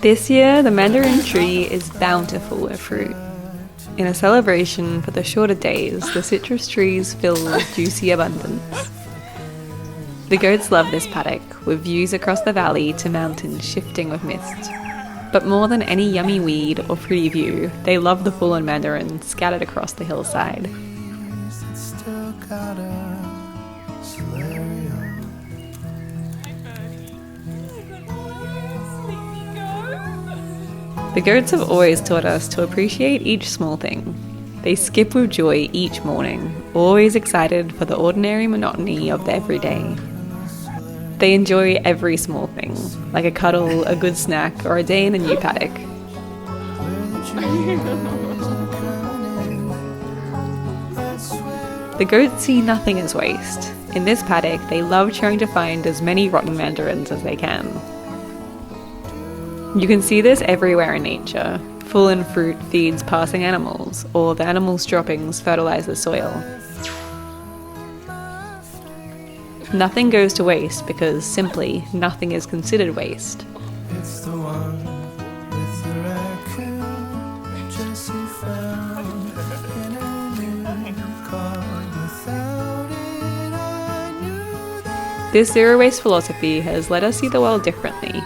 This year, the mandarin tree is bountiful with fruit. In a celebration for the shorter days, the citrus trees fill with juicy abundance. The goats love this paddock, with views across the valley to mountains shifting with mist. But more than any yummy weed or pretty view, they love the fallen mandarins scattered across the hillside. The goats have always taught us to appreciate each small thing. They skip with joy each morning, always excited for the ordinary monotony of the everyday. They enjoy every small thing, like a cuddle, a good snack, or a day in a new paddock. The goats see nothing as waste. In this paddock, they love trying to find as many rotten mandarins as they can. You can see this everywhere in nature. Fallen fruit feeds passing animals, or the animals' droppings fertilize the soil. Nothing goes to waste because, simply, nothing is considered waste. It's the one with the raccoon Jessie found in a new car. Without it, I knew that. This zero-waste philosophy has let us see the world differently.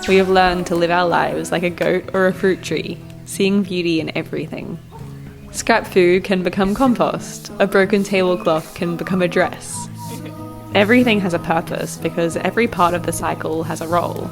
We have learned to live our lives like a goat or a fruit tree, seeing beauty in everything. Scrap food can become compost, a broken tablecloth can become a dress. Everything has a purpose because every part of the cycle has a role.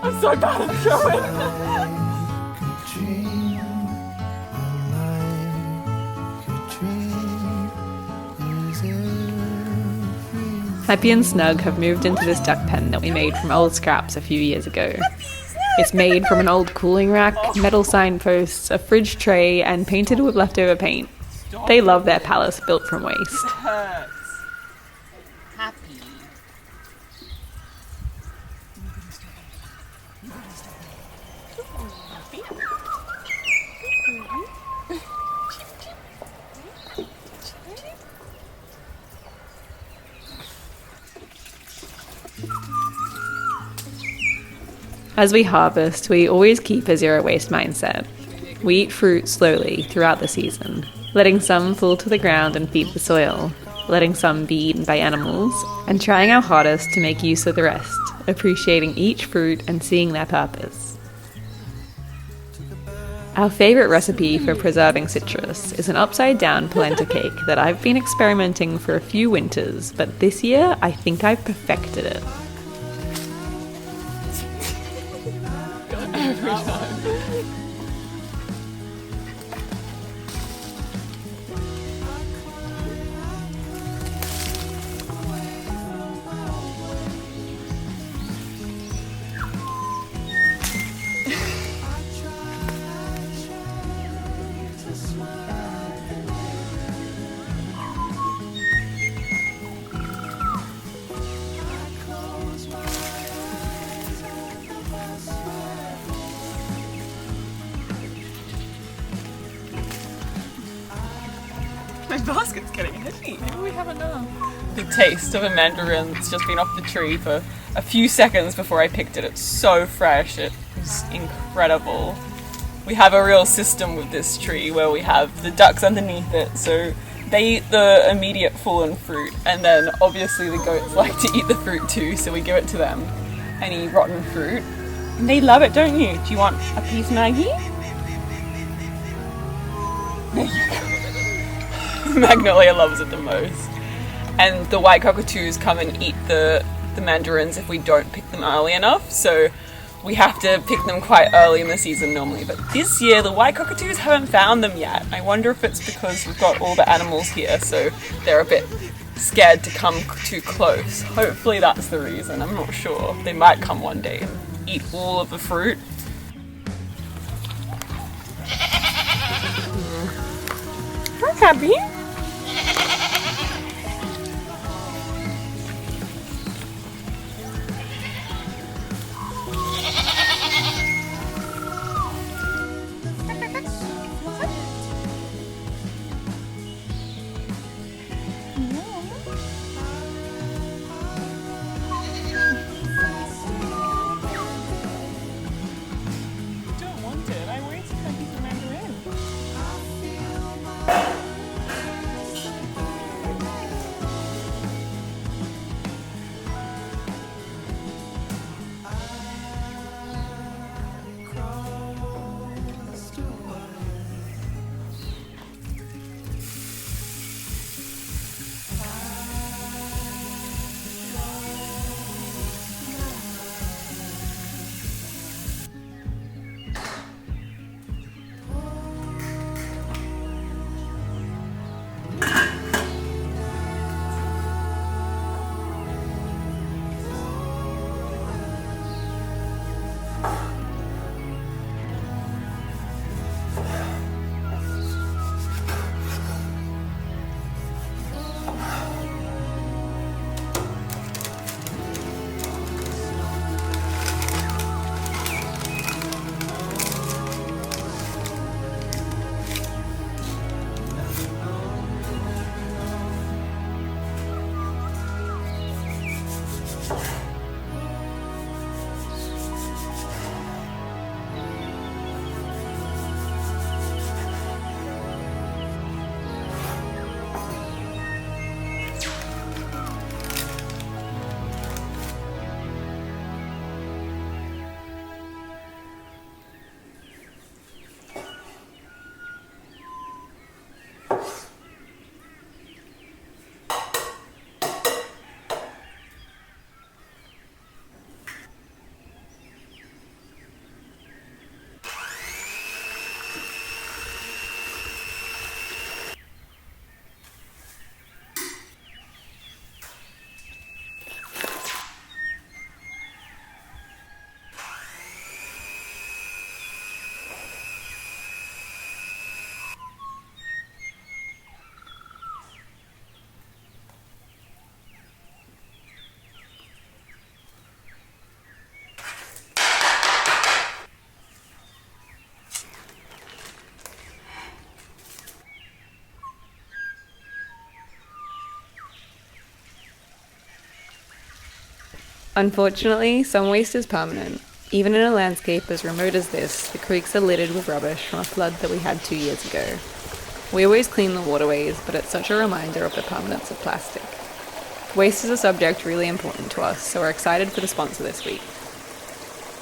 I'm so bad at showing. Happy and Snug have moved into this duck pen that we made from old scraps a few years ago. It's made from an old cooling rack, metal signposts, a fridge tray, and painted with leftover paint. They love their palace built from waste. As we harvest, we always keep a zero-waste mindset. We eat fruit slowly throughout the season, letting some fall to the ground and feed the soil, letting some be eaten by animals, and trying our hardest to make use of the rest, appreciating each fruit and seeing their purpose. Our favourite recipe for preserving citrus is an upside-down polenta cake that I've been experimenting for a few winters, but this year I think I've perfected it. Every time. My basket's getting heavy. Maybe we have enough. The taste of a mandarin that's just been off the tree for a few seconds before I picked it. It's so fresh. It was incredible. We have a real system with this tree where we have the ducks underneath it, so They eat the immediate fallen fruit, and then obviously the goats like to eat the fruit too, so we give it to them. Any rotten fruit. And they love it, don't you? Do you want a piece, Maggie? There you go. Magnolia loves it the most. And the white cockatoos come and eat the mandarins if we don't pick them early enough, so we have to pick them quite early in the season normally. But this year the white cockatoos haven't found them yet. I wonder if it's because we've got all the animals here, so they're a bit scared to come too close. Hopefully that's the reason, I'm not sure. They might come one day and eat all of the fruit. Hi, Happy. Unfortunately, some waste is permanent. Even in a landscape as remote as this, the creeks are littered with rubbish from a flood that we had 2 years ago. We always clean the waterways, but it's such a reminder of the permanence of plastic. Waste is a subject really important to us, so we're excited for the sponsor this week.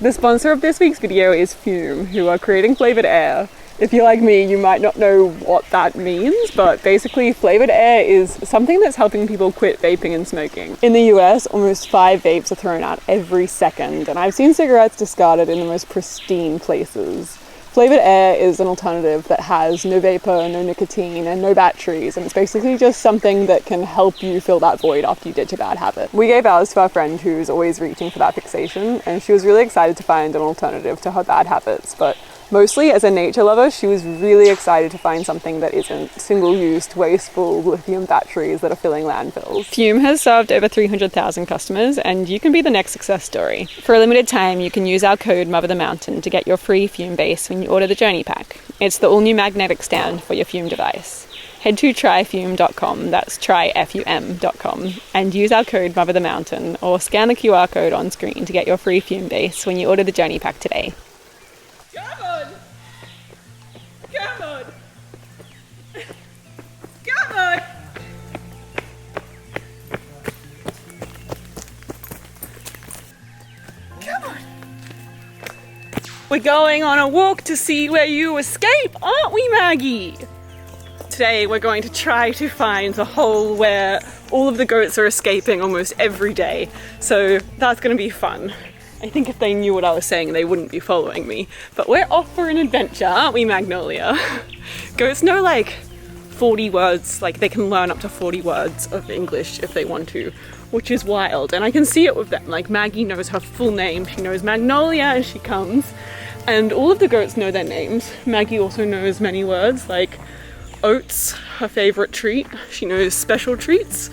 The sponsor of this week's video is Fume, who are creating flavoured air. If you're like me, you might not know what that means, but basically flavoured air is something that's helping people quit vaping and smoking. In the US, almost 5 vapes are thrown out every second, and I've seen cigarettes discarded in the most pristine places. Flavoured air is an alternative that has no vapour, no nicotine, and no batteries, and it's basically just something that can help you fill that void after you ditch a bad habit. We gave ours to our friend who's always reaching for that fixation, and she was really excited to find an alternative to her bad habits, but mostly as a nature lover, she was really excited to find something that isn't single-use, wasteful lithium batteries that are filling landfills. Fume has served over 300,000 customers, and you can be the next success story. For a limited time, you can use our code MOTHERTHEMOUNTAIN to get your free Fume base when you order the Journey Pack. It's the all-new magnetic stand for your Fume device. Head to tryfume.com, that's tryfum.com, and use our code MOTHERTHEMOUNTAIN, or scan the QR code on screen to get your free Fume base when you order the Journey Pack today. Come on! Come on! Come on! We're going on a walk to see where you escape, aren't we, Maggie? Today we're going to try to find the hole where all of the goats are escaping almost every day. So that's going to be fun. I think if they knew what I was saying, they wouldn't be following me. But we're off for an adventure, aren't we, Magnolia? Goats know like 40 words, like they can learn up to 40 words of English if they want to, which is wild. And I can see it with them. Like Maggie knows her full name. She knows Magnolia as she comes. And all of the goats know their names. Maggie also knows many words like oats, her favorite treat. She knows special treats.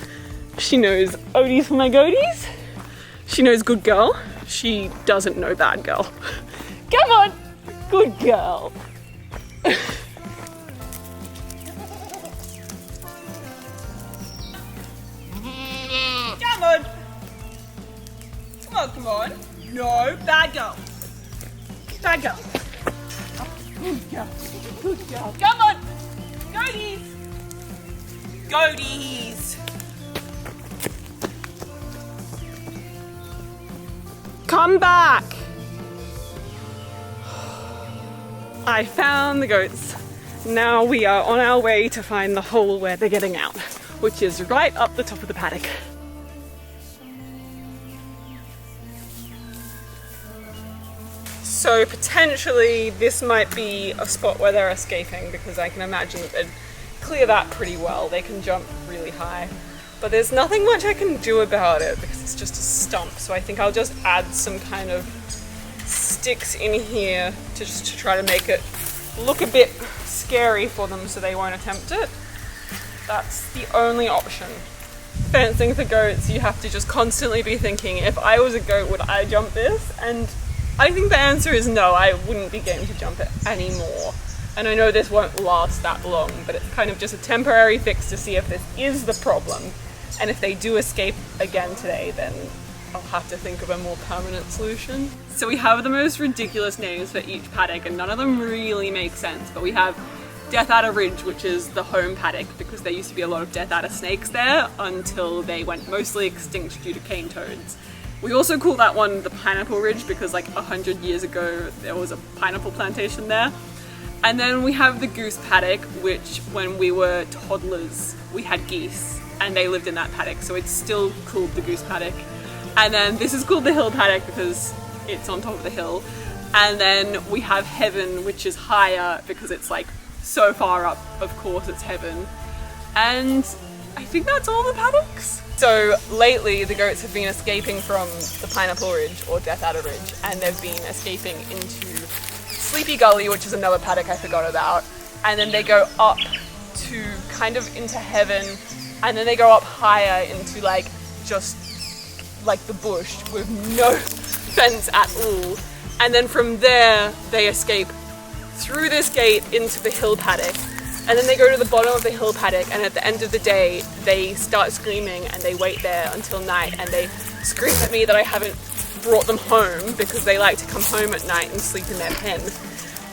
She knows Odies for my goaties. She knows good girl. She doesn't know bad girl. Come on, good girl. Come on. Come on, come on. No, bad girl. Bad girl. Good girl. Good girl. Come on. Goaties. Goaties. Come back. I found the goats. Now we are on our way to find the hole where they're getting out, which is right up the top of the paddock. So potentially this might be a spot where they're escaping, because I can imagine that they'd clear that pretty well. They can jump really high. But there's nothing much I can do about it because it's just a stump. So I think I'll just add some kind of sticks in here to try to make it look a bit scary for them so they won't attempt it. That's the only option. Fencing for goats, you have to just constantly be thinking, if I was a goat, would I jump this? And I think the answer is no, I wouldn't be game to jump it anymore. And I know this won't last that long, but it's kind of just a temporary fix to see if this is the problem. And if they do escape again today, then I'll have to think of a more permanent solution. So we have the most ridiculous names for each paddock, and none of them really make sense, but we have Death Adder Ridge, which is the home paddock, because there used to be a lot of death adder snakes there until they went mostly extinct due to cane toads. We also call that one the Pineapple Ridge because like 100 years ago there was a pineapple plantation there. And then we have the Goose Paddock, which when we were toddlers we had geese and they lived in that paddock, so it's still called the Goose Paddock. And then this is called the Hill Paddock because it's on top of the hill. And then we have Heaven, which is higher because it's like so far up, of course it's Heaven. And I think that's all the paddocks. So lately the goats have been escaping from the Pineapple Ridge or Death Adder Ridge, and they've been escaping into Sleepy Gully, which is another paddock I forgot about. And then they go up to kind of into Heaven, and then they go up higher into like just like the bush with no fence at all. And then from there they escape through this gate into the hill paddock, and then they go to the bottom of the hill paddock, and at the end of the day they start screaming and they wait there until night, and they scream at me that I haven't brought them home because they like to come home at night and sleep in their pen.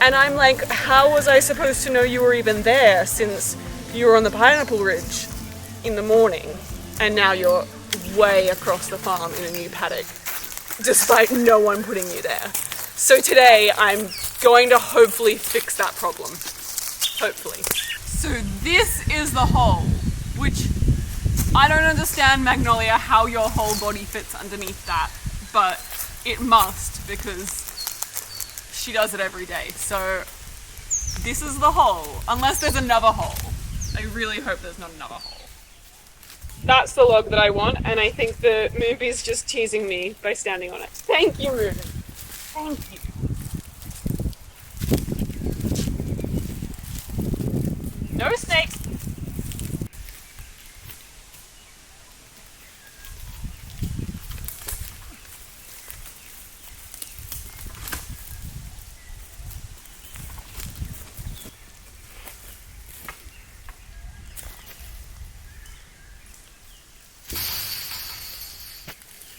And I'm like, how was I supposed to know you were even there since you were on the Pineapple Ridge in the morning and now you're way across the farm in a new paddock despite no one putting you there? So today I'm going to hopefully fix that problem. Hopefully. So this is the hole, which I don't understand, Magnolia, how your whole body fits underneath that, but it must because she does it every day. So this is the hole, unless there's another hole. I really hope there's not another hole. That's the log that I want, and I think the movie's just teasing me by standing on it. Thank you, Moon. Thank you. No snake.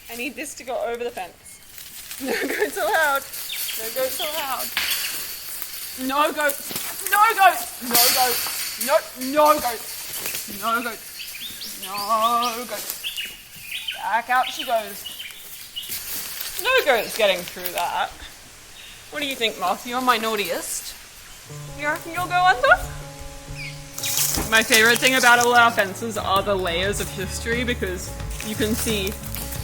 I need this to go over the fence. No goats allowed. No goats allowed. No goats. No goats. No goats. No, no goats. No goats. No goats. Back out she goes. No goats getting through that. What do you think, Moth? You're my naughtiest. You reckon you'll go under? My favourite thing about all our fences are the layers of history, because you can see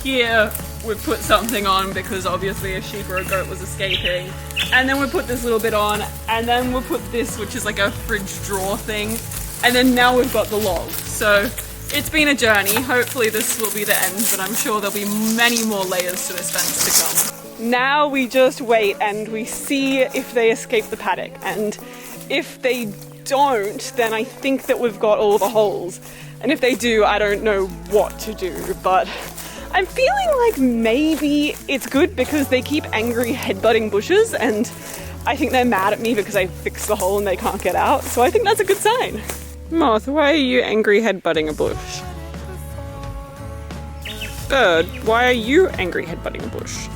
here we've put something on because obviously a sheep or a goat was escaping, and then we put this little bit on, and then we'll put this, which is like a fridge drawer thing, and then now we've got the log. So it's been a journey. Hopefully this will be the end, but I'm sure there'll be many more layers to this fence to come. Now we just wait and we see if they escape the paddock, and if they don't, then I think that we've got all the holes, and if they do, I don't know what to do, but I'm feeling like maybe it's good because they keep angry headbutting bushes, and I think they're mad at me because I fixed the hole and they can't get out, so I think that's a good sign. Moth, why are you angry headbutting a bush? Bird, why are you angry headbutting a bush?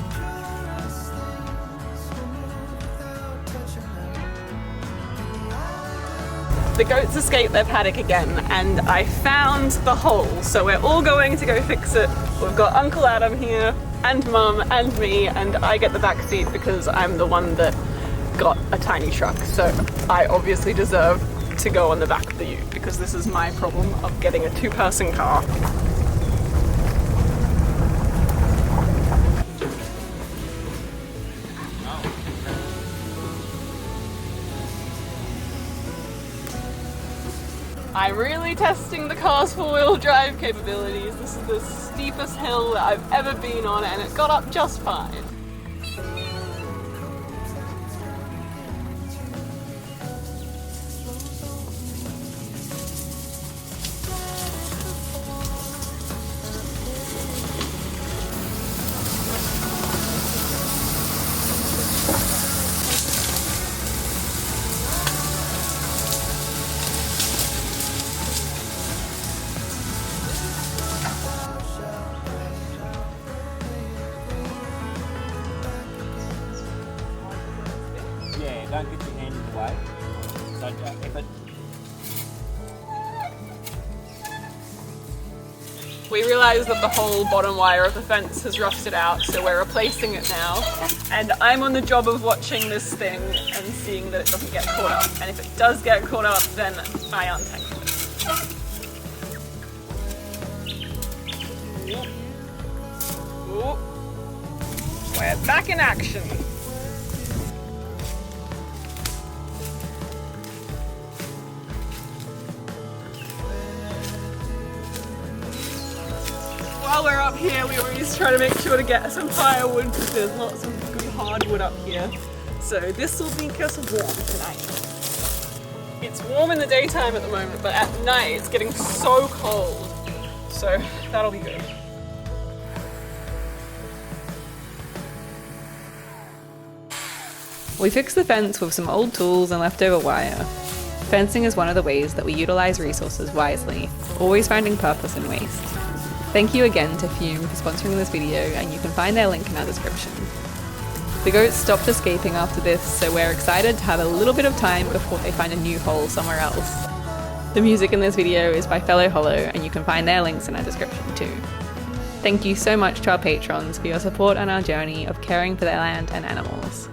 The goats escaped their paddock again, and I found the hole, so we're all going to go fix it. We've got Uncle Adam here, and Mum, and me, and I get the back seat because I'm the one that got a tiny truck, so I obviously deserve to go on the back of the ute because this is my problem of getting a two-person car. I'm really testing the car's four-wheel drive capabilities. This is the steepest hill that I've ever been on, and it got up just fine. Don't get your hand in the way. So if it... We realised that the whole bottom wire of the fence has rusted out, so we're replacing it now. And I'm on the job of watching this thing and seeing that it doesn't get caught up. And if it does get caught up, then I untangle it. Ooh. We're back in action. While we're up here, we always try to make sure to get some firewood because there's lots of good hardwood up here. So this will make us warm tonight. It's warm in the daytime at the moment, but at night it's getting so cold. So that'll be good. We fixed the fence with some old tools and leftover wire. Fencing is one of the ways that we utilise resources wisely, always finding purpose in waste. Thank you again to Fume for sponsoring this video, and you can find their link in our description. The goats stopped escaping after this, so we're excited to have a little bit of time before they find a new hole somewhere else. The music in this video is by Fellow Hollow, and you can find their links in our description too. Thank you so much to our patrons for your support on our journey of caring for their land and animals.